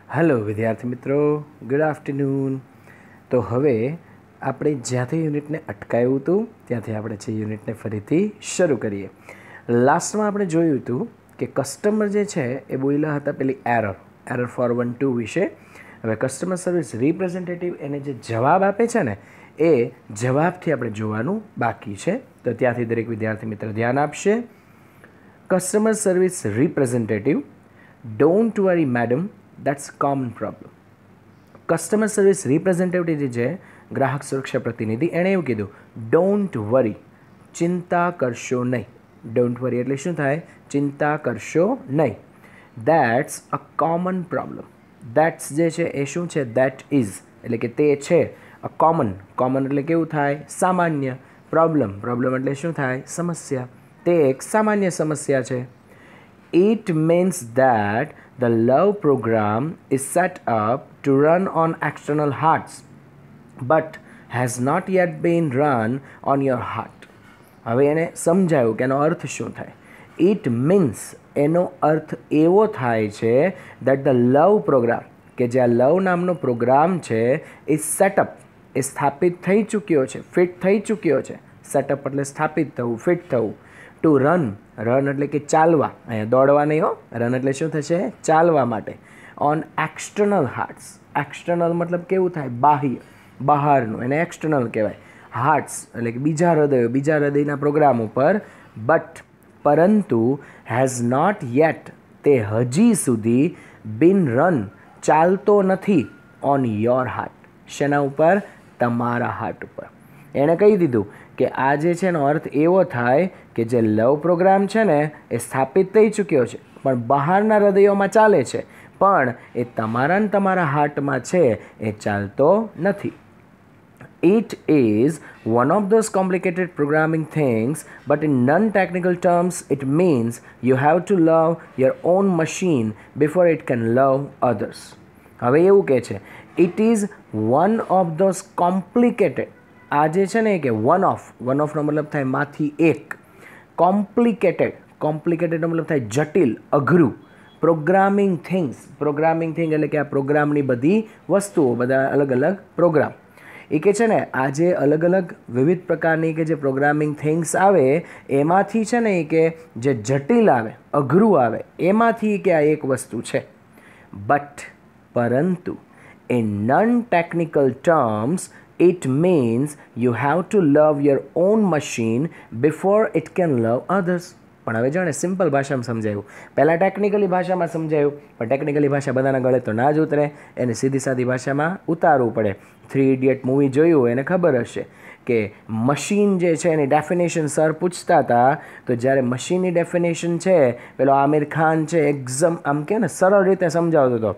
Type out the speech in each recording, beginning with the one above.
Hello विद्यार्थी मित्रों, good afternoon. तो हवे આપણે જ્યાંથી યુનિટને અટકાવ્યું હતું ત્યાંથી આપણે જે યુનિટને ફરીથી શરૂ કરીએ। લાસ્ટમાં આપણે જોયું હતું કે કસ્ટમર જે છે એ બોલ્યા હતા પેલી એરર 412 વિશે। હવે કસ્ટમર સર્વિસ રિપ્રેઝેન્ટેટિવ એને જે જવાબ આપે છે ને એ જવાબથી આપણે જોવાનું બાકી છે। તો ત્યાંથી દરેક વિદ્યાર્થી મિત્ર ધ્યાન આપશે। Customer service representative, don't worry madam, that's common problem। Customer service representative જે છે ગ્રાહક સુરક્ષા પ્રતિનિધિ એણે એવું કીધું ડોન્ટ વરી, ચિંતા કરશો નહીં। ડોન્ટ વરી એટલે શું થાય? ચિંતા કરશો નહીં। That's a common problem. That's જે છે એ શું છે? દેટ ઇઝ એટલે કે તે છે। અ કોમન એટલે કેવું થાય? સામાન્ય। પ્રોબ્લેમ એટલે શું થાય? સમસ્યા। તે એક સામાન્ય સમસ્યા છે। It means that the love program is set up to run on external hearts but has not yet been run on your heart। હવે એને સમજાયું કે એનો અર્થ શું થાય। It means એનો અર્થ એવો થાય છે that the love program કે જે આ લવ નામનો પ્રોગ્રામ છે એ સેટઅપ એ સ્થાપિત થઈ ચૂક્યો છે, ફિટ થઈ ચૂક્યો છે। સેટઅપ એટલે સ્થાપિત થવું, ફિટ થવું। ટુ રન એટલે કે ચાલવા, અહીંયા દોડવા નહીં હો, રન એટલે શું થશે? ચાલવા માટે। ઓન એક્સટર્નલ હાર્ટ્સ, એક્સટર્નલ મતલબ કેવું થાય? બાહ્ય, બહારનું, એને એક્સટર્નલ કહેવાય। હાર્ટ્સ એટલે કે બીજા હૃદયના પ્રોગ્રામ ઉપર, બટ પરંતુ હેઝ નોટ યેટ તે હજી સુધી બીન રન ચાલતો નથી ઓન યોર હાર્ટ, શેના ઉપર? તમારા હાર્ટ ઉપર। એણે કહી દીધું કે આ જે છે એનો અર્થ એવો થાય કે જે લવ પ્રોગ્રામ છે ને એ સ્થાપિત થઈ ચૂક્યો છે પણ બહારના હૃદયોમાં ચાલે છે, પણ એ તમારા ને તમારા હાર્ટમાં છે એ ચાલતો નથી। It is one of those complicated programming things, but in non-technical terms it means you have to love your own machine before it can love others। હવે એવું કહે છે it is one of those complicated, આ જે છે ને કે one ઓફનો મતલબ થાય માંથી એક, કોમ્પ્લિકેટેડનો મતલબ થાય જટિલ, અઘરું। પ્રોગ્રામિંગ થિંગ એટલે કે આ પ્રોગ્રામની બધી વસ્તુઓ, બધા અલગ અલગ પ્રોગ્રામ। એ કે છે ને આ જે અલગ અલગ વિવિધ પ્રકારની કે જે પ્રોગ્રામિંગ થિંગ્સ આવે એમાંથી છે ને એ કે જે જટિલ આવે, અઘરું આવે એમાંથી કે આ એક વસ્તુ છે। બટ પરંતુ in non-technical terms it means you have to love your own machine before it can love others। પણ હવે જાણે સિમ્પલ ભાષામાં સમજાયું, પહેલાં ટેકનિકલી ભાષામાં સમજાયું, પણ ટેકનિકલી ભાષા બધાના ગળે તો ના જ ઉતરે, એને સીધી સાદી ભાષામાં ઉતારવું પડે। 3 Idiot મૂવી જોયું એને ખબર હશે કે મશીન જે છે એની ડેફિનેશન સર પૂછતા હતા, તો જ્યારે મશીનની ડેફિનેશન છે પેલો આમિર ખાન છે એકદમ આમ કે ને સરળ રીતે સમજાવતો હતો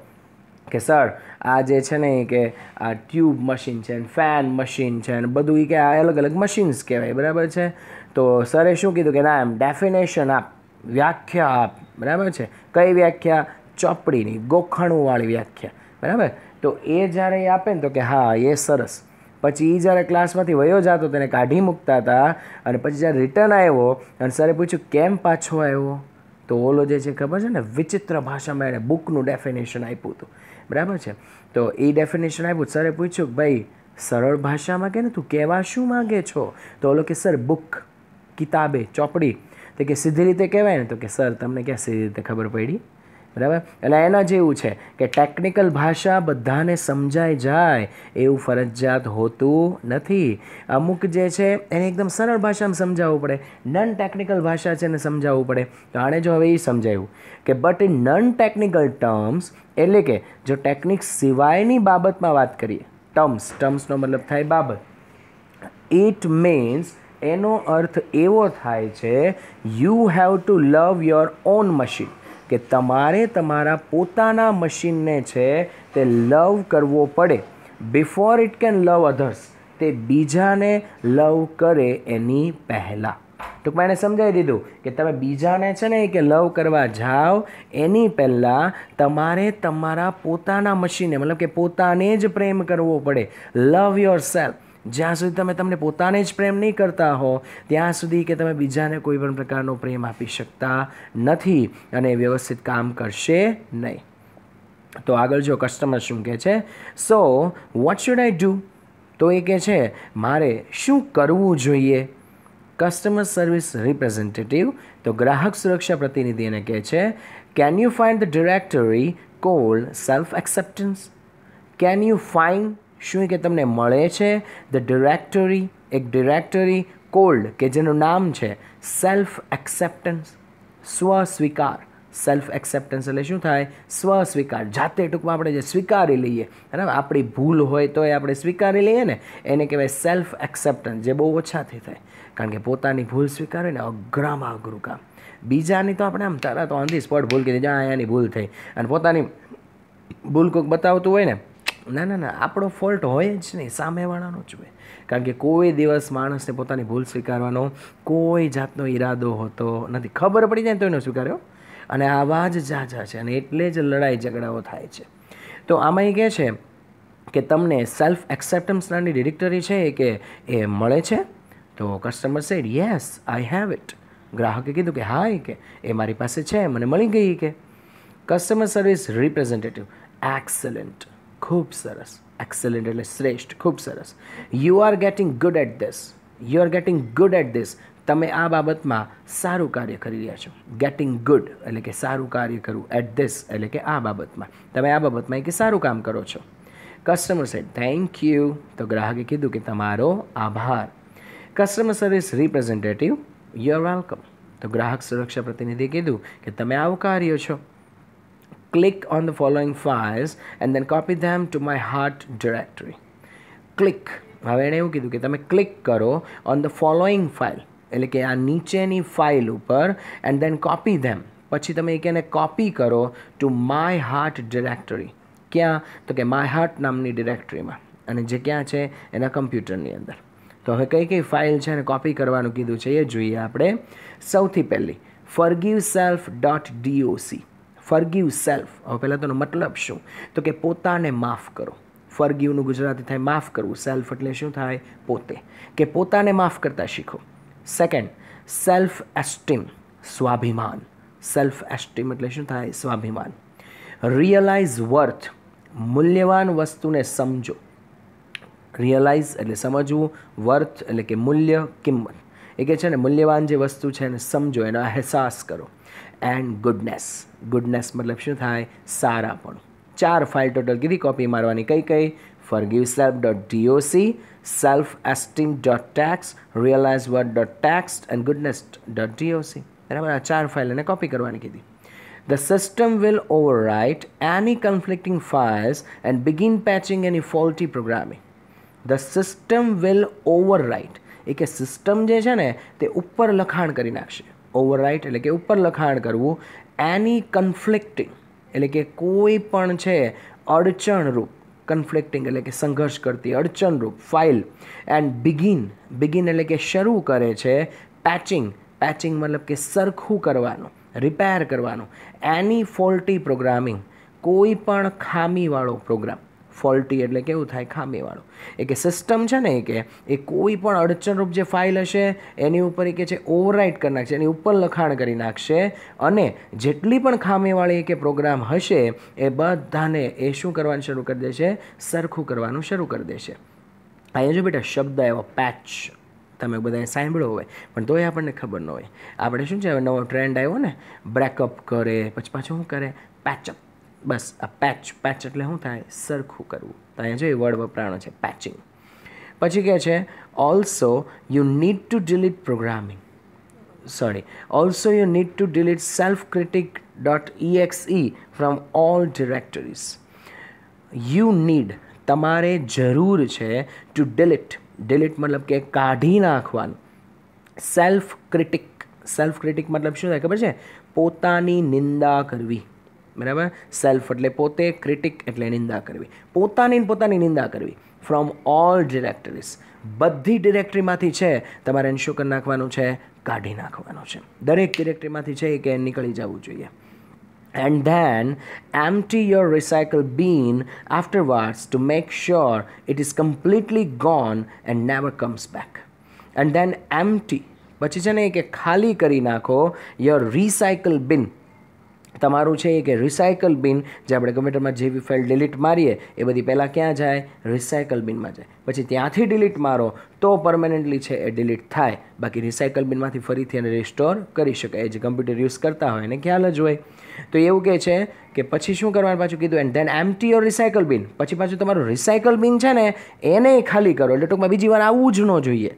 કે સર આ જે છે ને કે આ ટ્યુબ મશીન છે, ફેન મશીન છે અને બધું એ કે આ અલગ અલગ મશીન્સ કહેવાય, બરાબર છે। તો સરે શું કીધું કે ના, એમ ડેફિનેશન આપ, વ્યાખ્યા આપ, બરાબર છે। કઈ વ્યાખ્યા? ચોપડીની, ગોખણુંવાળી વ્યાખ્યા, બરાબર। તો એ જ્યારે એ આપે ને તો કે હા એ સરસ। પછી એ જ્યારે ક્લાસમાંથી વયો જતો તેને કાઢી મૂકતા હતા અને પછી જ્યારે રિટર્ન આવ્યો અને સરે પૂછ્યું કેમ પાછો આવ્યો, તો ઓલો જે છે ખબર છે ને વિચિત્ર ભાષામાં એણે બુકનું ડેફિનેશન આપ્યું હતું, બરાબર છે। તો એ ડેફિનેશન આપ્યું, સરે પૂછ્યું ભાઈ સરળ ભાષામાં કે ને તું કહેવા શું માગે છો? તો ઓલો કે સર બુક, કિતાબે, ચોપડી। તો કે સીધી રીતે કહેવાય ને? તો કે સર તમને ક્યાં સીધી રીતે ખબર પડી, બરાબર। એટલે એના જેવું છે કે ટેકનિકલ ભાષા બધાને સમજાઈ જાય એવું ફરજિયાત હોતું નથી। અમુક જે છે એને એકદમ સરળ ભાષામાં સમજાવવું પડે, નન ટેકનિકલ ભાષા છે એને સમજાવવું પડે। તો આણે જો હવે એ સમજાવ્યું કે but in none technical terms એટલે કે જો ટેકનિક સિવાયની બાબતમાં વાત કરીએ, ટર્મ્સનો મતલબ થાય બાબત, ઇટ મીન્સ એનો અર્થ એવો થાય છે you have to love your own machine, કે તમારે તમારા પોતાના મશીનને છે તે લવ કરવો પડે before it can love others, તે બીજાને લવ કરે એની પહેલાં। ટૂંકમાં એને સમજાવી દીધું કે તમે બીજાને છે ને કે લવ કરવા જાઓ એની પહેલાં તમારે તમારા પોતાના મશીનને મતલબ કે પોતાને જ પ્રેમ કરવો પડે। લવ યોર સેલ્ફ, જ્યાં સુધી તમે તમને પોતાને જ પ્રેમ નહીં કરતા હો ત્યાં સુધી કે તમે બીજાને કોઈ પણ પ્રકારનો પ્રેમ આપી શકતા નથી અને વ્યવસ્થિત કામ કરશે નહીં। તો આગળ જો કસ્ટમર શું કહે છે, so what should I do, તો એ કહે છે મારે શું કરવું જોઈએ. કસ્ટમર સર્વિસ રિપ્રેઝેન્ટેટિવ, તો ગ્રાહક સુરક્ષા પ્રતિનિધિ એને કહે છે can you find the directory cold self acceptance. Can you find, શું કે તમને મળે છે, ધ ડિરેક્ટરી, એક ડિરેક્ટરી કોલ્ડ કે જેનું નામ છે સેલ્ફ એક્સેપ્ટન્સ, સ્વસ્વીકાર. સેલ્ફ એક્સેપ્ટન્સ એટલે શું થાય, સ્વસ્વીકાર, જાતે ટૂંકમાં આપણે જે સ્વીકારી લઈએ, બરાબર, આપણી ભૂલ હોય તો એ આપણે સ્વીકારી લઈએ ને, એને કહેવાય સેલ્ફ એક્સેપ્ટન્સ, જે બહુ ઓછાથી થાય. કારણ કે પોતાની ભૂલ સ્વીકારે ને અઘરામાં અઘરું કામ. બીજાની તો આપણે આમ તરત ઓન ધી સ્પોટ ભૂલ કીધી, જ્યાં અહીંયાની ભૂલ થઈ, અને પોતાની ભૂલ કોઈક બતાવતું હોય ને, ના ના ના, આપણો ફોલ્ટ હોય જ નહીં, સામેવાળાનો જ હોય. કારણ કે કોઈ દિવસ માણસને પોતાની ભૂલ સ્વીકારવાનો કોઈ જાતનો ઈરાદો હોતો નથી. ખબર પડી જાય તો એનો સ્વીકાર્યો, અને આવા જ ઝાઝા છે, અને એટલે જ લડાઈ ઝઘડાઓ થાય છે. તો આમાં એ કહે છે કે તમને સેલ્ફ એક્સેપ્ટન્સ નામની ડિરેક્ટરી છે કે એ મળે છે. તો customer said yes I have it. ગ્રાહકે કીધું કે હા, કે એ મારી પાસે છે, મને મળી ગઈ. કે કસ્ટમર સર્વિસ રિપ્રેઝેન્ટેટિવ, એક્સલન્ટ, ખૂબ સરસ. એક્સલન્ટ એટલે શ્રેષ્ઠ, ખૂબ સરસ. You are getting good at this, you are getting good at this. તમે આ બાબતમાં સારું કાર્ય કરી રહ્યા છો. ગેટિંગ ગુડ એટલે કે સારું કાર્ય કરવું, એટ ધીસ એટલે કે આ બાબતમાં, તમે આ બાબતમાં કે સારું કામ કરો છો. કસ્ટમર સેડ થેન્ક યુ, તો ગ્રાહકે કીધું કે તમારો આભાર. Customer service representative, you are welcome, તો ગ્રાહક સુરક્ષા પ્રતિનિધિએ કીધું કે તમે આવકાર્ય છો. Click on the following files and then copy them to my heart directory. Click, હવે એણે એવું કીધું કે તમે ક્લિક કરો ઓન ધ ફોલોઈંગ ફાઇલ, એટલે કે આ નીચેની ફાઇલ ઉપર, એન્ડ દેન કોપી ધેમ, પછી તમે એને કોપી કરો ટુ માય હાર્ટ ડિરેક્ટરી. ક્યાં, તો કે માય હાર્ટ નામની ડિરેક્ટરીમાં, અને જે ક્યાં છે એના કમ્પ્યુટરની અંદર. તો હવે કઈ કઈ ફાઇલ છે એને કોપી કરવાનું કીધું છે એ જોઈએ આપણે. સૌથી પહેલી forgive self .doc. Forgive self, હવે પહેલાં તેનો મતલબ શું, તો કે પોતાને માફ કરો. ફોરગીવનું ગુજરાતી થાય માફ કરવું, સેલ્ફ એટલે શું થાય, પોતે, કે પોતાને માફ કરતા શીખો. સેકન્ડ, સેલ્ફ એસ્ટીમ, સ્વાભિમાન. સેલ્ફ એસ્ટીમ એટલે શું થાય, સ્વાભિમાન. રિયલાઇઝ વર્થ, મૂલ્યવાન વસ્તુને સમજો. રિયલાઇઝ એટલે સમજવું, વર્થ એટલે કે મૂલ્ય, કિંમત. એ કે છે ને મૂલ્યવાન જે વસ્તુ છે એને સમજો, એનો અહેસાસ કરો. એન્ડ ગુડનેસ, ગુડનેસ મતલબ શું થાય, સારાપણું. 4 ફાઇલ ટોટલ કીધી કોપી મારવાની. કઈ કઈ, forgive self .doc, self esteem .text, realise worth .text and goodness .doc. બરાબર, આ 4 ફાઇલ એને કોપી કરવાની કીધી. The system will overwrite any conflicting files and begin patching any faulty programming. The system will overwrite, એ કે system જે છે ને તે ઉપર લખાણ કરી નાખશે. ઓવરરાઇટ એટલે કે ઉપર લખાણ કરવું. એની કન્ફ્લિક્ટિંગ એટલે કે કોઈ પણ છે અડચણરૂપ, કન્ફ્લિક્ટિંગ એટલે કે સંઘર્ષ કરતી, અડચણરૂપ ફાઇલ. એન્ડ બિગિન એટલે કે શરૂ કરે છે. પેચિંગ મતલબ કે સરખું કરવાનું, રિપેર કરવાનું. એની ફોલ્ટી પ્રોગ્રામિંગ, કોઈ પણ ખામીવાળો પ્રોગ્રામ. ફોલ્ટી એટલે કેવું થાય, ખામીવાળો. એ કે સિસ્ટમ છે ને કે એ કોઈ પણ અડચણરૂપ જે ફાઇલ હશે એની ઉપર એ કે છે ઓવરરાઇટ કરી નાખશે, એની ઉપર લખાણ કરી નાખશે, અને જેટલી પણ ખામીવાળી કે પ્રોગ્રામ હશે એ બધાને એ શું કરવાનું શરૂ કરી દેશે, સરખું કરવાનું શરૂ કરી દેશે. અહીંયા જો બેટા શબ્દ આવ્યો પેચ, તમે બધાએ સાંભળ્યો હોય પણ તોય આપણને ખબર ન હોય. આપણે શું છે, હવે નવો ટ્રેન્ડ આવ્યો ને, બ્રેકઅપ કરે પછી પાછું શું કરે, પેચઅપ. બસ આ પેચ એટલે શું થાય, સરખું કરવું. તો અહીંયા જો એ વર્ડ વપરાણો છે, પેચિંગ. પછી કહે છે also you need to delete programming, also you need to delete selfcritic.exe from all directories. You need, તમારે જરૂર છે, ટુ ડિલીટ મતલબ કે કાઢી નાખવાનું. સેલ્ફ ક્રિટિક મતલબ શું થાય ખબર છે, પોતાની નિંદા કરવી. બરાબર, સેલ્ફ એટલે પોતે, ક્રિટિક એટલે નિંદા કરવી, પોતાની નિંદા કરવી. ફ્રોમ ઓલ ડિરેક્ટરીઝ, બધી ડિરેક્ટરીમાંથી છે તમારે એને શું કરી નાખવાનું છે, કાઢી નાખવાનું છે. દરેક ડિરેક્ટરીમાંથી છે કે નીકળી જવું જોઈએ. And then empty your recycle bin afterwards to make sure it is completely gone and never comes back. And then empty, પછી છે ને કે ખાલી કરી નાખો your recycle bin. તમારું છે એ કે રિસાયકલ બિન, જે આપણે કમ્પ્યુટરમાં જેવી ફાઇલ ડિલીટ મારીએ એ બધી પહેલાં ક્યાં જાય? રિસાયકલ બિનમાં જાય. પછી ત્યાંથી ડિલીટ મારો તો પરમેનન્ટલી છે એ ડિલીટ થાય, બાકી રિસાયકલ બિનમાંથી ફરીથી એને રિસ્ટોર કરી શકાય. જે કમ્પ્યુટર યુઝ કરતા હોય એને ખ્યાલ જ હોય. તો એવું કહે છે કે પછી શું કરવાનું પાછું કીધું? And then empty your recycle બિન. પછી પાછું તમારું રિસાયકલ બિન છે ને એને ખાલી કરો. એટલે ટૂંકમાં બીજી વાર આવવું જ ન જોઈએ.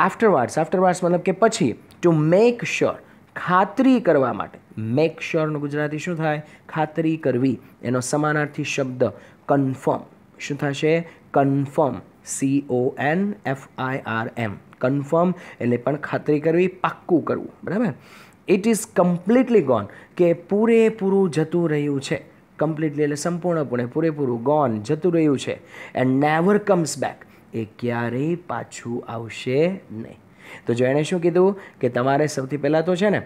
આફ્ટરવાર્ડ્સ મતલબ કે પછી. ટુ મેક શ્યોર, ખાતરી કરવા માટે. મેક શ્યોરનું ગુજરાતી શું થાય? ખાતરી કરવી. એનો સમાનાર્થી શબ્દ કન્ફર્મ. શું થશે? કન્ફર્મ. CONFIRM. કન્ફર્મ એટલે પણ ખાતરી કરવી, પાક્કું કરવું. બરાબર. ઇટ ઇઝ કમ્પ્લીટલી ગોન, કે પૂરેપૂરું જતું રહ્યું છે. કમ્પ્લીટલી એટલે સંપૂર્ણપણે, પૂરેપૂરું. ગોન જતું રહ્યું છે. એન્ડ નેવર કમ્સ બેક, એ ક્યારેય પાછું આવશે નહીં. તો જો એણે શું કીધું કે તમારે સૌથી પહેલાં તો છે ને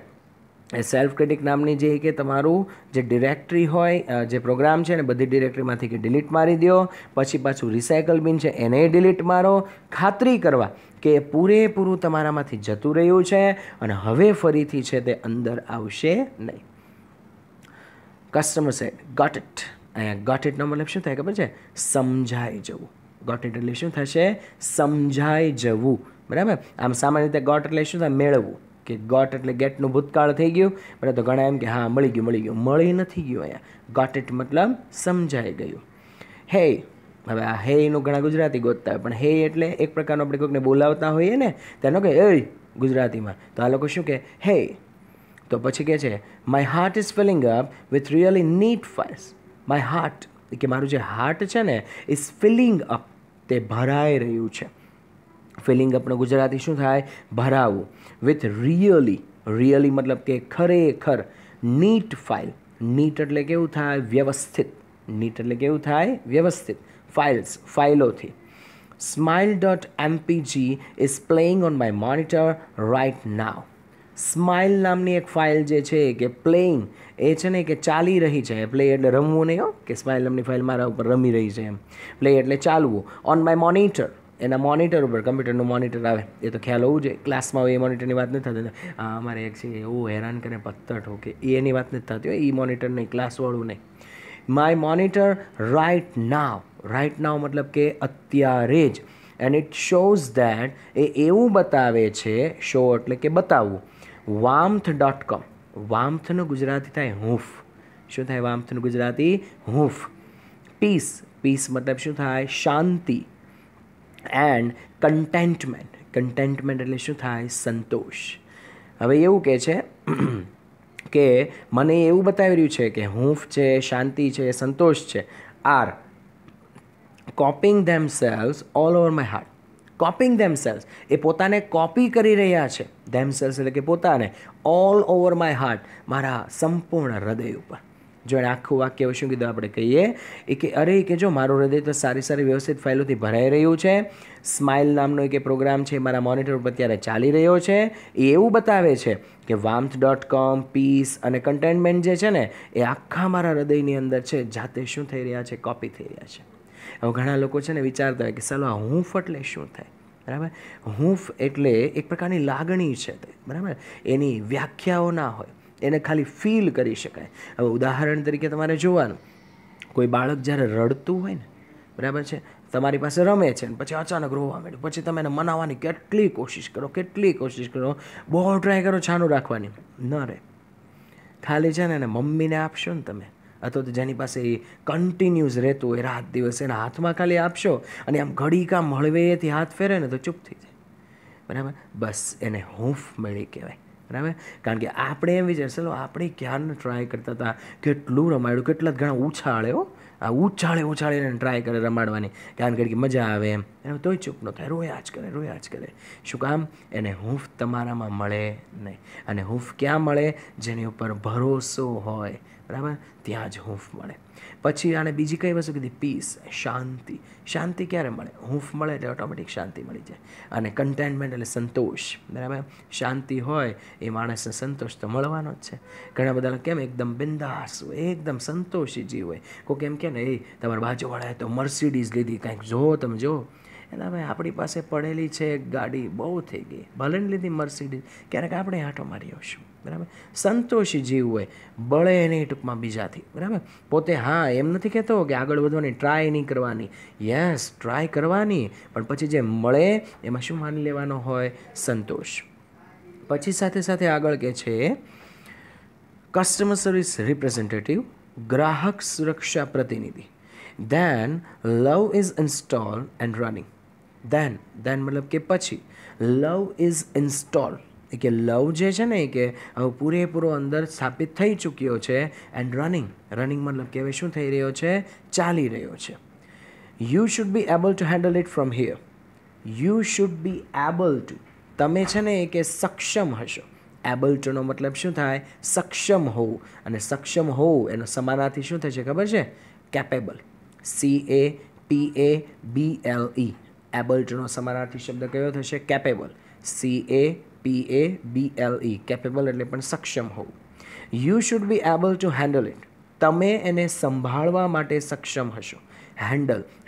એ સેલ્ફ ક્રિટિક નામની જે કે તમારું જે ડિરેક્ટરી હોય, જે પ્રોગ્રામ છે ને બધી ડિરેક્ટરીમાંથી કે ડિલીટ મારી દો. પછી પાછું રિસાયકલ બિન છે એને ડિલીટ મારો, ખાતરી કરવા કે પૂરેપૂરું તમારામાંથી જતું રહ્યું છે અને હવે ફરીથી છે તે અંદર આવશે નહીં. Customer said got it. અહીંયા ગોટ ઇટનો મતલબ શું થાય ખબર છે? સમજાઈ જવું. ગોટ ઇટ એટલે શું થશે? સમજાઈ જવું. બરાબર. આમ સામાન્ય રીતે ગોટ એટલે શું થાય? મેળવવું. કે ગોટ એટલે ગેટનું ભૂતકાળ થઈ ગયું. બરાબર. તો ઘણા એમ કે હા મળી ગયું. મળી નથી ગયું. અહીંયા ગોટ ઇટ મતલબ સમજાઈ ગયું. હે, હવે આ હેનું ઘણા ગુજરાતી ગોતતા હોય, પણ હે એટલે એક પ્રકારનો આપણે કોઈકને બોલાવતા હોઈએ ને તેનો કે એ ગુજરાતીમાં. તો આ લોકો શું કે? હે. તો પછી કહે છે my heart is filling up with really neat files. My heart, કે મારું જે હાર્ટ છે ને ઇઝ ફિલિંગ અપ, તે ભરાઈ રહ્યું છે. ફિલિંગ અપનું ગુજરાતી શું થાય? ભરાવું. વિથ રિયલી મતલબ કે ખરેખર. NEET file. નીટ એટલે કેવું થાય? વ્યવસ્થિત. નીટ એટલે કેવું થાય? વ્યવસ્થિત. ફાઇલ્સ, ફાઇલોથી. smile.mpg is playing on my monitor right now. Smile નામની એક ફાઇલ જે છે કે પ્લેઇંગ, એ છે ને કે ચાલી રહી છે. પ્લે એટલે રમવું નહીં હો, કે સ્માઇલ નામની ફાઇલ મારા ઉપર રમી રહી છે એમ. પ્લે એટલે ચાલવું. ઓન માય મોનિટર, એના મોનિટર ઉપર, કમ્પ્યુટરનું મોનિટર આવે એ તો ખ્યાલ હોવું જોઈએ. ક્લાસમાં હોય એ મોનિટરની વાત નથી થતી. અમારે એક છે એવું હેરાન કરે પત્તર ઠોકે, એની વાત નથી થતી હોય. એ મોનિટર નહીં, ક્લાસવાળું નહીં. My monitor right now. Right now મતલબ કે અત્યારે જ. એન્ડ ઇટ શોઝ ધેટ, એ એવું બતાવે છે, શો એટલે કે બતાવવું. warmth.com. વાર્મથનું ગુજરાતી થાય હૂંફ. શું થાય વાર્મથનું ગુજરાતી? હૂંફ. પીસ. પીસ મતલબ શું થાય? શાંતિ. And containment. કન્ટેન્ટમેન્ટ એટલે શું થાય? સંતોષ. હવે એવું કહે છે કે મને એવું બતાવી રહ્યું છે કે હૂંફ છે, શાંતિ છે, સંતોષ છે, are coping themselves all over my heart. Coping themselves, એ પોતાને કોપી કરી રહ્યા છે. ધેમસેલ્વ્સ એટલે કે પોતાને. ઓલ ઓવર માય હાર્ટ, મારા સંપૂર્ણ હૃદય ઉપર. જો એને આખું વાક્ય શું કીધું આપણે કહીએ એ કે અરે કે જો મારું હૃદય તો સારી સારી વ્યવસ્થિત ફાઇલોથી ભરાઈ રહ્યું છે. સ્માઇલ નામનો એક પ્રોગ્રામ છે મારા મોનિટર ઉપર અત્યારે ચાલી રહ્યો છે. એ એવું બતાવે છે કે warmth.com, પીસ અને કન્ટેન્ટમેન્ટ જે છે ને એ આખા મારા હૃદયની અંદર છે, જાતે શું થઈ રહ્યા છે? કોપી થઈ રહ્યા છે. હવે ઘણા લોકો છે ને વિચારતા હોય કે ચાલો આ હૂંફ એટલે શું થાય? બરાબર. હૂંફ એટલે એક પ્રકારની લાગણી છે તે. બરાબર. એની વ્યાખ્યાઓ ના હોય, એને ખાલી ફીલ કરી શકાય. હવે ઉદાહરણ તરીકે તમારે જોવાનું, કોઈ બાળક જ્યારે રડતું હોય ને, બરાબર છે, તમારી પાસે રમે છે ને પછી અચાનક રોવા માંડ્યું, પછી તમે એને મનાવવાની કેટલી કોશિશ કરો, બહુ ટ્રાય કરો છાનું રાખવાની, ન રહે. ખાલી છે ને એને મમ્મીને આપશો ને તમે, અથવા તો જેની પાસે એ કન્ટિન્યુઅસ રહેતું હોય રાત દિવસ, એના હાથમાં ખાલી આપશો અને આમ ઘડીકા મળવેથી હાથ ફેરે ને તો ચૂપ થઈ જાય. બરાબર. બસ એને હૂંફ મળી કહેવાય. બરાબર. કારણ કે આપણે એમ વિચાર ચલો આપણે ક્યારનું ટ્રાય કરતા હતા, કેટલું રમાડ્યું, કેટલા ઘણા ઉછાળે હો, આ ઉછાળીને ટ્રાય કરે રમાડવાની, કારણ કે મજા આવે એમ તોય ચૂપ ન થાય, રોયા જ કરે. શું કામ? એને હૂંફ તમારામાં મળે નહીં. અને હૂંફ ક્યાં મળે? જેની ઉપર ભરોસો હોય. બરાબર. ત્યાં જ હૂંફ મળે. પછી આને બીજી કઈ વસ્તુ કીધી? પીસ, શાંતિ. શાંતિ ક્યારે મળે? હૂંફ મળે એટલે ઓટોમેટિક શાંતિ મળી જાય. અને કન્ટેન્ટમેન્ટ એટલે સંતોષ. બરાબર. શાંતિ હોય એ માણસને સંતોષ તો મળવાનો જ છે. ઘણા બધા કેમ એકદમ બિંદાસ હોય, એકદમ સંતોષી જીવ હોય. કોઈ એમ કે ને એ તમારા બાજુવાળાએ તો મર્સિડીઝ લીધી, કાંઈક જો તમે જો એટલે હવે આપણી પાસે પડેલી છે એક ગાડી, બહુ થઈ ગઈ, ભલે ને લીધી મર્સિડીઝ, ક્યારેક આપણે આંટો મારી આવશું, બરાબર. સંતોષી જીવ હોય, બળે નહીં ટૂંકમાં બીજાથી, બરાબર. પોતે હા એમ નથી કહેતો કે આગળ વધવાની ટ્રાય નહીં કરવાની, યસ ટ્રાય કરવાની, પણ પછી જે મળે એમાં શું માની લેવાનો હોય? સંતોષ. પછી સાથે સાથે આગળ કે છે કસ્ટમર સર્વિસ રિપ્રેઝેન્ટેટિવ, ગ્રાહક સુરક્ષા પ્રતિનિધિ. Then love is install and running. Then મતલબ કે પછી, લવ ઇઝ ઇન્સ્ટોલ એ કે લવ જે છે ને એ કે હવે પૂરેપૂરો અંદર સ્થાપિત થઈ ચૂક્યો છે. એન્ડ રનિંગ મતલબ કે હવે શું થઈ રહ્યો છે? ચાલી રહ્યો છે. You should be able to handle it from here. You should be able to, તમે છે ને એ કે સક્ષમ હશો. એબલ ટુનો મતલબ શું થાય? સક્ષમ હોવું. અને સક્ષમ હોવું એનો સમાનાર્થી શું થશે ખબર છે? કેપેબલ. CAPABLE. એબલ ટુનો સમાનાર્થી શબ્દ કયો થશે? કેપેબલ. CAPABLE. કેપેબલ એટલે પણ સક્ષમ હોવું. You should be able to handle it. તમે એને સંભાળવા માટે સક્ષમ હશો.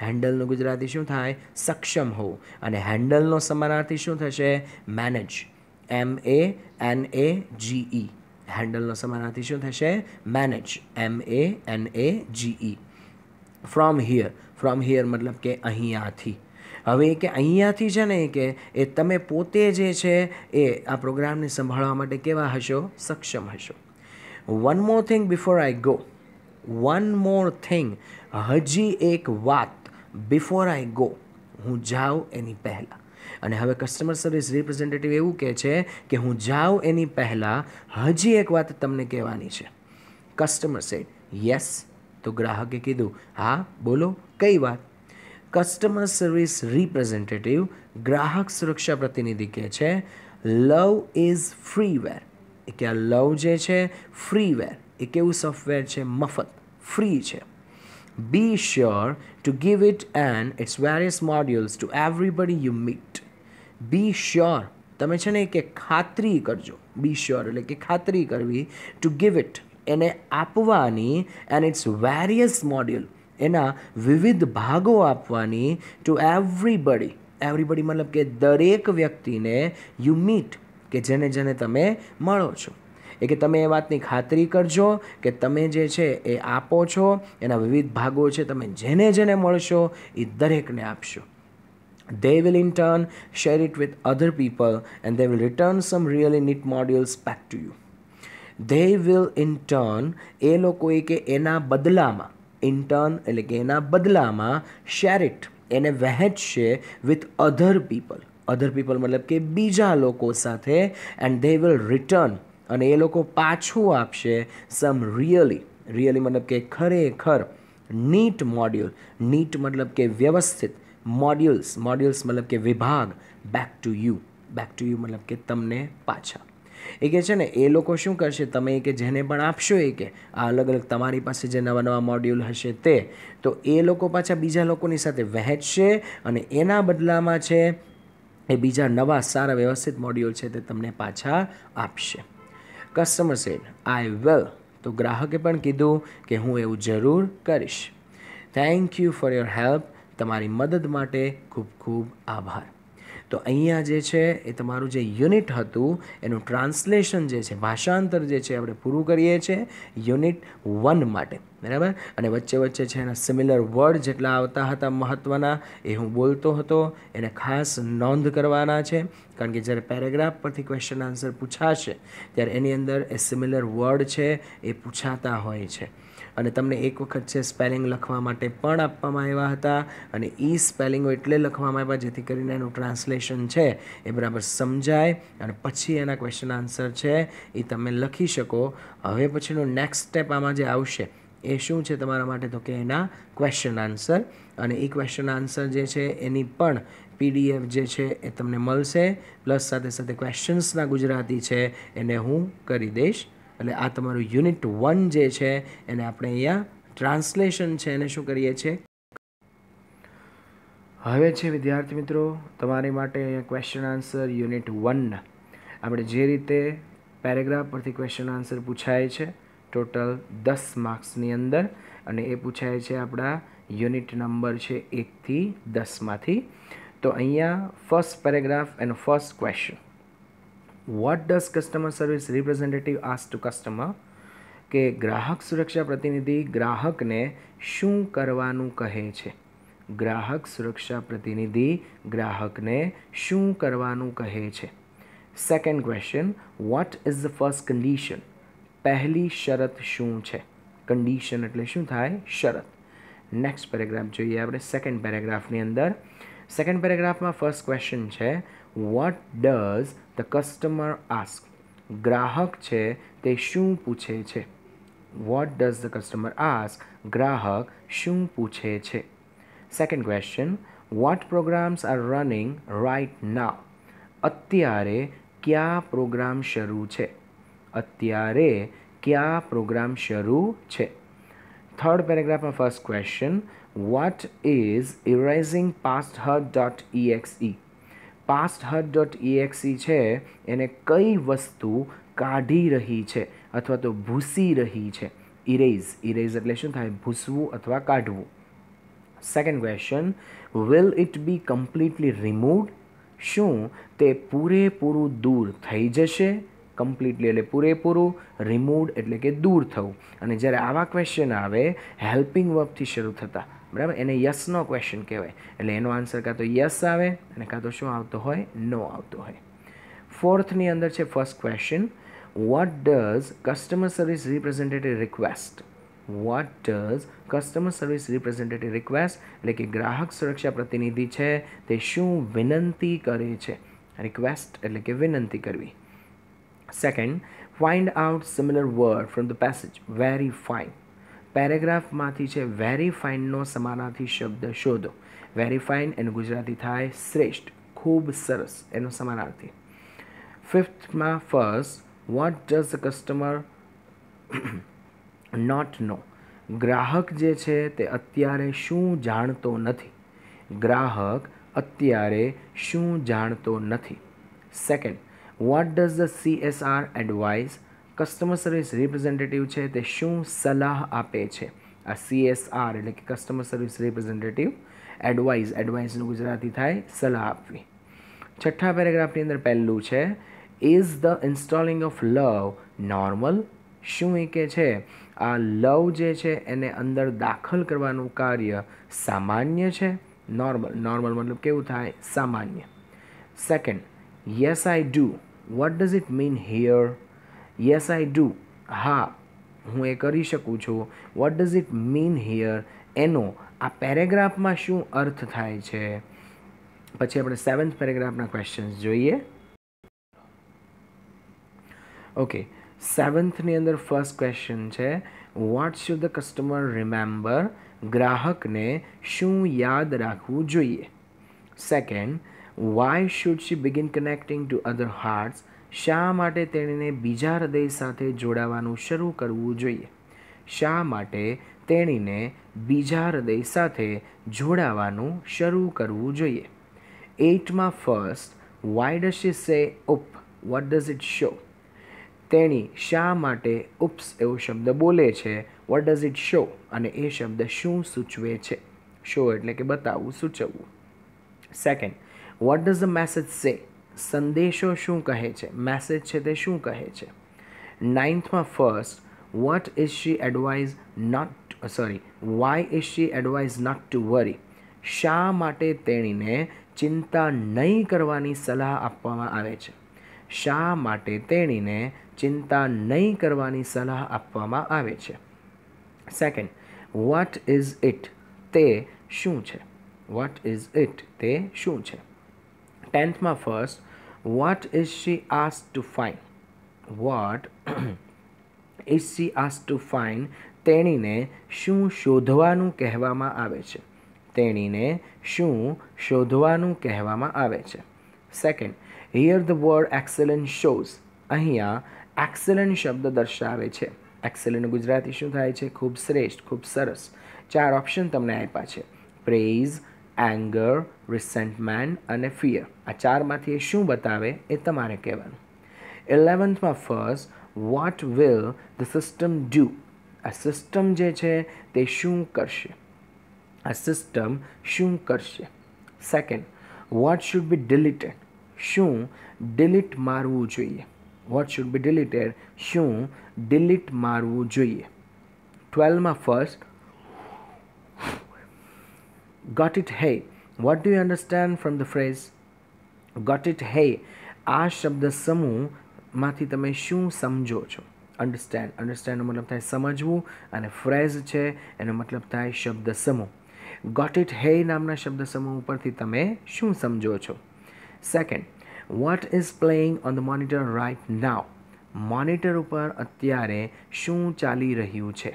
હેન્ડલનું ગુજરાતી શું થાય? સક્ષમ હોવું. અને હેન્ડલનો સમાનાર્થી શું થશે? મેનેજ. MANAGE. હેન્ડલનો સમાનાર્થી શું થશે? મેનેજ. MANAGE. ફ્રોમ હિયર મતલબ કે અહીંયાથી. હવે કે અહીંયાથી છે ને કે એ તમે પોતે જે છે એ આ પ્રોગ્રામને સંભાળવા માટે કેવા હશો? સક્ષમ હશો. One more thing before I go. One more thing, હજી એક વાત. બિફોર આઈ ગો, હું જાઉં એની પહેલાં. અને હવે કસ્ટમર સર્વિસ રિપ્રેઝેન્ટેટિવ એવું કહે છે કે હું જાઉં એની પહેલાં હજી એક વાત તમને કહેવાની છે. Customer said yes. તો ગ્રાહકે કીધું હા બોલો, કઈ વાત? કસ્ટમર સર્વિસ રિપ્રેઝેન્ટેટિવ, ગ્રાહક સુરક્ષા પ્રતિનિધિ કહે છે લવ ઇઝ ફ્રીવેર. એ કે આ લવ જે છે ફ્રીવેર એ કેવું સોફ્ટવેર છે? મફત, ફ્રી છે. Be sure to give it and it's various modules to everybody you meet. Be sure, તમે છે ને કે ખાતરી કરજો. બી શ્યોર એટલે કે ખાતરી કરવી. ટુ ગીવ ઇટ, એને આપવાની. એન્ડ ઇટ્સ વેરિયસ મોડ્યુલ, એના વિવિધ ભાગો આપવાની. ટુ એવરીબડી મતલબ કે દરેક વ્યક્તિને. યુ મીટ કે જેને તમે મળો છો. એ કે તમે એ વાતની ખાતરી કરજો કે તમે જે છે એ આપો છો, એના વિવિધ ભાગો છે, તમે જેને મળશો એ દરેકને આપશો. They will in turn share it with other people and they will return some really neat modules back to you. They will in turn, એ લોકોએ કે એના બદલામાં, ઇન્ટર્ન એટલે કે એના બદલામાં, શેર ઇટ એને વહેંચશે વિથ અધર પીપલ મતલબ કે બીજા લોકો સાથે. એન્ડ they will return, અને એ લોકો પાછું આપશે સમ રિયલી મતલબ કે ખરેખર, નીટ મોડ્યુલ મતલબ કે વ્યવસ્થિત, મોડ્યુલ્સ મતલબ કે વિભાગ, બેક ટુ યુ મતલબ કે તમને પાછા. એ કે છે ને એ લોકો શું કરશે? તમે કે જેને પણ આપશો એ કે આ અલગ તમારી પાસે જે નવા મોડ્યુલ હશે તે, તો એ લોકો પાછા બીજા લોકોની સાથે વહેંચશે અને એના બદલામાં છે એ બીજા નવા સારા વ્યવસ્થિત મોડ્યુલ છે તે તમને પાછા આપશે. Customer said I will. તો ગ્રાહકે પણ કીધું કે હું એવું જરૂર કરીશ. Thank you for your help. તમારી મદદ માટે ખૂબ ખૂબ આભાર. તો અહીંયા જે છે એ તમારું જે યુનિટ હતું એનું ટ્રાન્સલેશન જે છે, ભાષાંતર જે છે આપણે પૂરું કરીએ છીએ યુનિટ 1 માટે, બરાબર. અને વચ્ચે છે એના સિમિલર વર્ડ જેટલા આવતા હતા મહત્ત્વના એ હું બોલતો હતો, એને ખાસ નોંધ કરવાના છે. કારણ કે જ્યારે પેરેગ્રાફ પરથી ક્વેશ્ચન આન્સર પૂછાશે ત્યારે એની અંદર એ સિમિલર વર્ડ છે એ પૂછાતા હોય છે. અને તમને એક વખત છે સ્પેલિંગ લખવા માટે પણ આપવામાં આવ્યા હતા. અને એ સ્પેલિંગો એટલે લખવામાં આવ્યા જેથી કરીને એનું ટ્રાન્સલેશન છે એ બરાબર સમજાય અને પછી એના ક્વેશ્ચન આન્સર છે એ તમે લખી શકો. હવે પછીનો નેક્સ્ટ સ્ટેપ આમાં જે આવશે એ શું છે તમારા માટે? તો કે એના ક્વેશ્ચન આન્સર. અને એ ક્વેશ્ચન આન્સર જે છે એની પણ PDF જે છે એ તમને મળશે. પ્લસ સાથે ક્વેશ્ચન્સના ગુજરાતી છે એને હું કરી દઈશ. એટલે આ તમારું યુનિટ 1 જે છે એને આપણે અહીંયા ટ્રાન્સલેશન છે એને શું કરીએ છીએ. હવે છે વિદ્યાર્થી મિત્રો તમારી માટે અહીંયા ક્વેશ્ચન આન્સર યુનિટ 1 આપણે જે રીતે પેરેગ્રાફ પરથી ક્વેશ્ચન આન્સર પૂછાય છે ટોટલ 10 માર્ક્સની અંદર, અને એ પૂછાય છે આપણા યુનિટ નંબર છે 1 થી 10માંથી. તો અહીંયા first paragraph and first question, what does customer service representative ask to customer, કે ગ્રાહક સુરક્ષા પ્રતિનિધિ ગ્રાહકને શું કરવાનું કહે છે. ગ્રાહક સુરક્ષા પ્રતિનિધિ ગ્રાહકને શું કરવાનું કહે છે. Second question, what is the first condition, પહેલી શરત શું છે. કન્ડિશન એટલે શું થાય, શરત. નેક્સ્ટ પેરેગ્રાફ જોઈએ આપણે સેકન્ડ પેરેગ્રાફની અંદર. સેકન્ડ પેરેગ્રાફમાં ફર્સ્ટ ક્વેશ્ચન છે, what does the customer ask, ગ્રાહક છે તે શું પૂછે છે. What does the customer ask, ગ્રાહક શું પૂછે છે. Second question, what programs are running right now, અત્યારે કયા પ્રોગ્રામ શરૂ છે. અત્યારે કયા પ્રોગ્રામ શરૂ છે. થર્ડ પેરેગ્રાફમાં first question, what is erasing past hurt dot exe, past hurt dot exe છે એને કઈ વસ્તુ કાઢી રહી છે અથવા તો ભૂસી રહી છે. ઇરેઝ, ઇરેઝ એટલે શું થાય, ભૂસવું અથવા કાઢવું. Second question, will it be completely removed, શું તે પૂરેપૂરું દૂર થઈ જશે. કમ્પ્લીટલી એટલે પૂરેપૂરું, રિમૂવડ એટલે કે દૂર થવું. અને જ્યારે આવા ક્વેશ્ચન આવે હેલ્પિંગ વર્બથી શરૂ થતા, બરાબર, એને યસનો ક્વેશ્ચન કહેવાય. એટલે એનો આન્સર કાં તો યસ આવે અને કાં તો શું આવતો હોય, નો આવતો હોય. ફોર્થની અંદર છે first question, what does customer service representative request. Vote does customer service representative request એટલે કે ગ્રાહક સુરક્ષા પ્રતિનિધિ છે તે શું વિનંતી કરે છે. રિક્વેસ્ટ એટલે કે વિનંતી કરવી. Second, find out similar word from the passage. Very fine, પેરેગ્રાફમાંથી છે વેરી ફાઇનનો સમાનાર્થી શબ્દ શોધો. વેરી ફાઇન એનું ગુજરાતી થાય શ્રેષ્ઠ, ખૂબ સરસ એનો સમાનાર્થી. ફિફ્થમાં first, what does the customer not know, ગ્રાહક જે છે તે અત્યારે શું જાણતો નથી. ગ્રાહક અત્યારે શું જાણતો નથી. Second, what does the CSR advise, customer service representative છે તે શું સલાહ આપે છે. આ CSR એટલે કે કસ્ટમર સર્વિસ રિપ્રેઝેન્ટેટિવ. એડવાઇઝ, એડવાઇઝનું ગુજરાતી થાય સલાહ આપવી. છઠ્ઠા પેરેગ્રાફની અંદર પહેલું છે, is the installing of love normal, શું એ કે છે આ લવ જે છે એને અંદર દાખલ કરવાનું કાર્ય સામાન્ય છે. નોર્મલ, નોર્મલ મતલબ કેવું થાય, સામાન્ય. Second, yes I do, what does it mean here. Yes I do, હા હું એ કરી શકું છું. What does it mean here, એનો આ પેરેગ્રાફમાં શું અર્થ થાય છે. પછી આપણે સેવન્થ પેરેગ્રાફના ક્વેશ્ચન્સ જોઈએ. ઓકે, સેવન્થની અંદર ફર્સ્ટ ક્વેશ્ચન છે, what should the customer remember, ગ્રાહકને શું યાદ રાખવું જોઈએ. Second, why should she begin connecting to other hearts, શા માટે તેણીને બીજા હૃદય સાથે જોડાવાનું શરૂ કરવું જોઈએ. શા માટે તેણીને બીજા હૃદય સાથે જોડાવાનું શરૂ કરવું જોઈએ. એઇટમાં ફર્સ્ટ, વાય ડઝ શી સે ઉપ, વોટ ડઝ ઇટ શો, તેણી શા માટે ઉપ્સ એવો શબ્દ બોલે છે. વોટ ડઝ ઇટ શો, અને એ શબ્દ શું સૂચવે છે. શો એટલે કે બતાવવું, સૂચવવું. Second, what does the message say, સંદેશો શું કહે છે. મેસેજ છે તે શું કહે છે. નાઇન્થમાં first, what is she advise not why is she advise not to worry, શા માટે તેણીને ચિંતા નહીં કરવાની સલાહ આપવામાં આવે છે. શા માટે તેણીને ચિંતા નહીં કરવાની સલાહ આપવામાં આવે છે. સેકન્ડ, વોટ ઇઝ ઇટ, તે શું છે. વોટ ઇઝ ઇટ, તે શું છે. ટેન્થમાં first, what is she ask to find, what is she ask to find, તેણીને શું શોધવાનું કહેવામાં આવે છે. તેણીને શું શોધવાનું કહેવામાં આવે છે. Second, here the word excellent shows, અહીંયા એક્સેલન્ટ શબ્દ દર્શાવે છે. એક્સેલન્ટ ગુજરાતી શું થાય છે, ખૂબ શ્રેષ્ઠ, ખૂબ સરસ. 4 ઓપ્શન તમને આપ્યા છે, પ્રેઇઝ, એંગર, રિસેન્ટમેન્ટ અને ફિયર. આ 4માંથી એ શું બતાવે એ તમારે કહેવાનું. 11થમાં first, what will the system do, આ સિસ્ટમ જે છે તે શું કરશે. આ સિસ્ટમ શું કરશે. Second, what should be deleted, શું ડિલીટ મારવું જોઈએ. વોટ શુડ બી ડિલીટેડ, શું ડિલીટ મારવું જોઈએ. 12માં first, got it hey, what do you understand from the phrase got it hey. આ શબ્દ સમૂહમાંથી તમે શું સમજો છો. અન્ડરસ્ટેન્ડનો મતલબ થાય સમજવું, અને ફ્રેઝ છે એનો મતલબ થાય શબ્દ સમૂહ. ગોટ ઇટ હે નામના શબ્દ સમૂહ ઉપરથી તમે શું સમજો છો. Second, what is playing on the monitor right now. Monitor ઉપર અત્યારે શું ચાલી રહ્યું છે.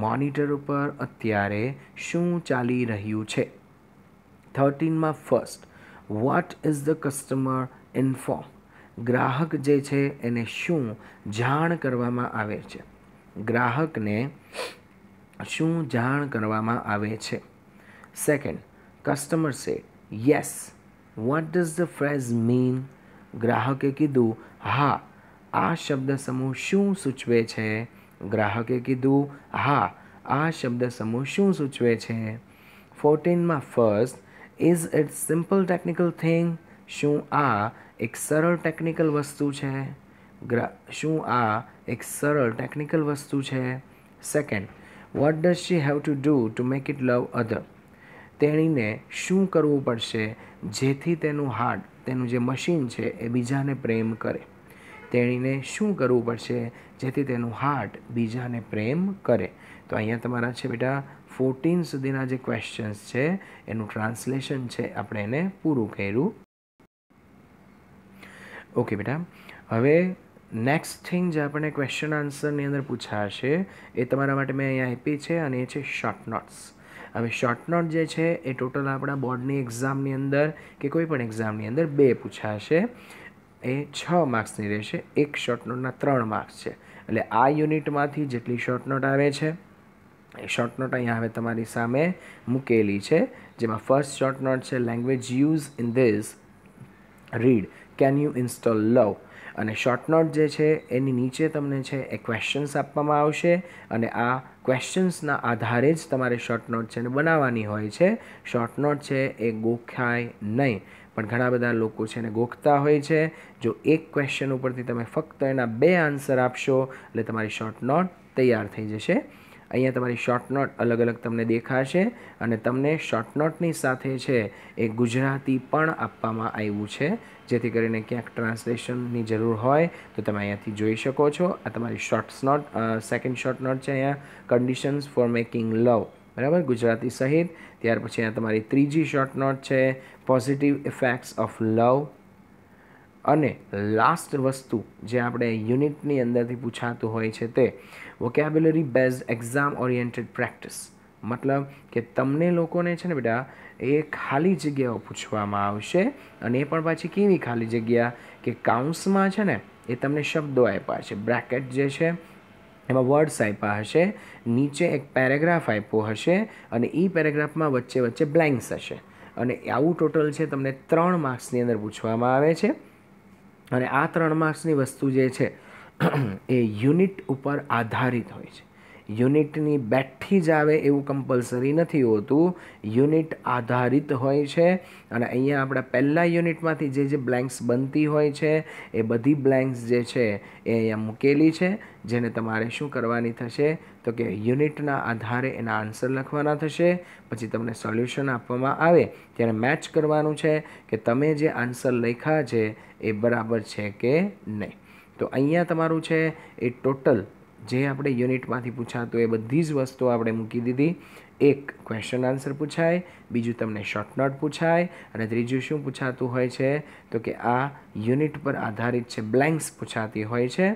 મોનિટર ઉપર અત્યારે શું ચાલી રહ્યું છે. 13માં first, what is the customer inform. ગ્રાહક જે છે એને શું જાણ કરવામાં આવે છે. ગ્રાહકને શું જાણ કરવામાં આવે છે. Second, customer say yes. Vote does the phrase mean. ગ્રાહકે કીધું હા. આ શબ્દ સમૂહ શું સૂચવે છે. ગ્રાહકે કીધું હા. આ શબ્દ સમૂહ શું સૂચવે છે. 14માં first, is it simple technical thing. શું આ એક સરળ ટેકનિકલ વસ્તુ છે. શું આ એક સરળ ટેકનિકલ વસ્તુ છે. Second, what does she have to do to make it love other. તેણીને શું કરવું પડશે જેથી તેનું હાર્ટ, તેનું જે મશીન છે એ બીજાને પ્રેમ કરે. તેણીને શું કરવું પડશે જેથી તેનું હાર્ટ બીજાને પ્રેમ કરે. તો અહીંયા તમારા છે બેટા 14 સુધીના જે ક્વેશ્ચન્સ છે એનું ટ્રાન્સલેશન છે આપણે એને પૂરું કર્યું. ઓકે બેટા, હવે નેક્સ્ટ થિંગ જે આપણને ક્વેશ્ચન આન્સરની અંદર પૂછાશે એ તમારા માટે મેં અહીંયા આપી છે, અને એ છે શોર્ટ નોટ્સ. હવે શોર્ટ નોટ જે છે એ ટોટલ આપણા બોર્ડની એક્ઝામની અંદર કે કોઈ પણ એક્ઝામની અંદર 2 પૂછાશે. એ 6 માર્ક્સની રહેશે. એક શોર્ટ નોટના 3 માર્ક્સ છે. એટલે આ યુનિટમાંથી જેટલી શોર્ટ નોટ આવે છે એ શોર્ટ નોટ અહીંયા હવે તમારી સામે મૂકેલી છે. જેમાં ફર્સ્ટ શોર્ટ નોટ છે language use in this read can you install love. અને શોર્ટ નોટ જે છે એની નીચે તમને છે એ ક્વેશ્ચન્સ આપવામાં આવશે, અને આ ક્વેશ્ચન્સના આધારે જ તમારે શોર્ટ નોટ છે ને બનાવવાની હોય છે. શોર્ટ નોટ છે એ ગોખાય નહીં, પણ ઘણા બધા લોકો છે ને ગોખતા હોય છે. જો એક ક્વેશ્ચન ઉપરથી તમે ફક્ત એના 2 આન્સર આપશો એટલે તમારી શોર્ટ નોટ તૈયાર થઈ જશે. અહીંયા તમારી શોર્ટ નોટ અલગ અલગ તમને દેખાશે, અને તમને શોર્ટ નોટની સાથે છે એ ગુજરાતી પણ આપવામાં આવ્યું છે, જેથી કરીને ક્યાંક ટ્રાન્સલેશનની જરૂર હોય તો તમે અહીંયાથી જોઈ શકો છો. આ તમારી shorts note, second short note છે અહીંયા કન્ડિશન્સ ફોર મેકિંગ લવ, બરાબર, ગુજરાતી સહિત. ત્યાર પછી અહીંયા તમારી ત્રીજી શોર્ટ નોટ છે પોઝિટિવ ઇફેક્ટ્સ ઓફ લવ. અને લાસ્ટ વસ્તુ જે આપણે યુનિટની અંદરથી પૂછાતું હોય છે તે vocabulary based exam oriented practice. મતલબ કે તમને લોકોને છે ને બેટા એ ખાલી જગ્યાઓ પૂછવામાં આવશે, અને એ પણ પાછી કેવી ખાલી જગ્યા કે કાઉન્સમાં છે ને એ તમને શબ્દો આપ્યા છે, બ્રેકેટ જે છે એમાં વર્ડ્સ આપ્યા હશે, નીચે એક પેરેગ્રાફ આપ્યો હશે, અને એ પેરેગ્રાફમાં વચ્ચે વચ્ચે બ્લેન્ક્સ હશે. અને આવું ટોટલ છે તમને 3 માર્ક્સની અંદર પૂછવામાં આવે છે. અને આ 3 માર્ક્સની વસ્તુ જે છે એ યુનિટ ઉપર આધારિત હોય છે. યુનિટની બેઠી જ આવે એવું કમ્પલસરી નથી હોતું, યુનિટ આધારિત હોય છે. અને અહીંયા આપણા પહેલાં યુનિટમાંથી જે બ્લેન્ક્સ બનતી હોય છે એ બધી બ્લેન્ક્સ જે છે એ અહીંયા મૂકેલી છે, જેને તમારે શું કરવાની થશે તો કે યુનિટના આધારે એના આન્સર લખવાના થશે. પછી તમને સોલ્યુશન આપવામાં આવે ત્યારે મેચ કરવાનું છે કે તમે જે આન્સર લખ્યા છે એ બરાબર છે કે નહીં. તો અહીંયા તમારું છે એ ટોટલ જે આપણે યુનિટમાંથી પૂછાતું એ બધી જ વસ્તુઓ આપણે મૂકી દીધી. એક ક્વેશ્ચન આન્સર પૂછાય, બીજું તમને શોર્ટ નોટ પૂછાય, અને ત્રીજું શું પૂછાતું હોય છે તો કે આ યુનિટ પર આધારિત છે બ્લેન્ક્સ પૂછાતી હોય છે.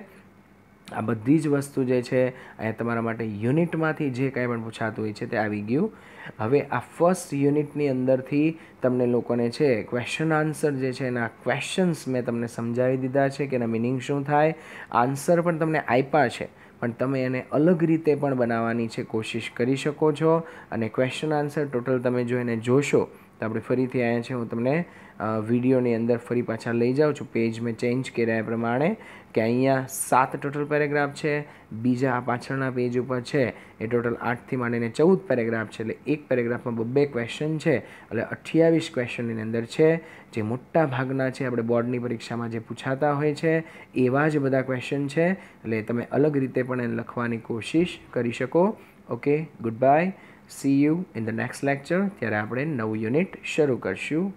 આ બધી જ વસ્તુ જે છે અહીંયા તમારા માટે યુનિટમાંથી જે કાંઈ પણ પૂછાતું હોય છે તે આવી ગયું. હવે આ ફર્સ્ટ યુનિટની અંદરથી તમને લોકોને છે ક્વેશ્ચન આન્સર જે છે એના ક્વેશ્ચન્સ મેં તમને સમજાવી દીધા છે કે એના મિનિંગ શું થાય. આન્સર પણ તમને આપ્યા છે, પણ તમે એને અલગ રીતે પણ બનાવવાની છે કોશિશ કરી શકો છો. અને ક્વેશ્ચન આન્સર ટોટલ તમે જો એને જોશો તો આપણે ફરીથી અહીંયા છે હું તમને વિડીયોની અંદર ફરી પાછા લઈ જાઉં છું. પેજ મેં ચેન્જ કર્યા એ પ્રમાણે કે અહીંયા 7 ટોટલ પેરેગ્રાફ છે, બીજા આ પાછળના પેજ ઉપર છે એ ટોટલ 8થી માંડીને 14 પેરેગ્રાફ છે. એટલે એક પેરેગ્રાફમાં 2 ક્વેશ્ચન છે, એટલે 28 ક્વેશ્ચનની અંદર છે, જે મોટા ભાગના છે આપણે બોર્ડની પરીક્ષામાં જે પૂછાતા હોય છે એવા જ બધા ક્વેશ્ચન છે. એટલે તમે અલગ રીતે પણ એને લખવાની કોશિશ કરી શકો. Okay, good bye, C you in the next lecture. ત્યારે આપણે નવું યુનિટ શરૂ કરશું.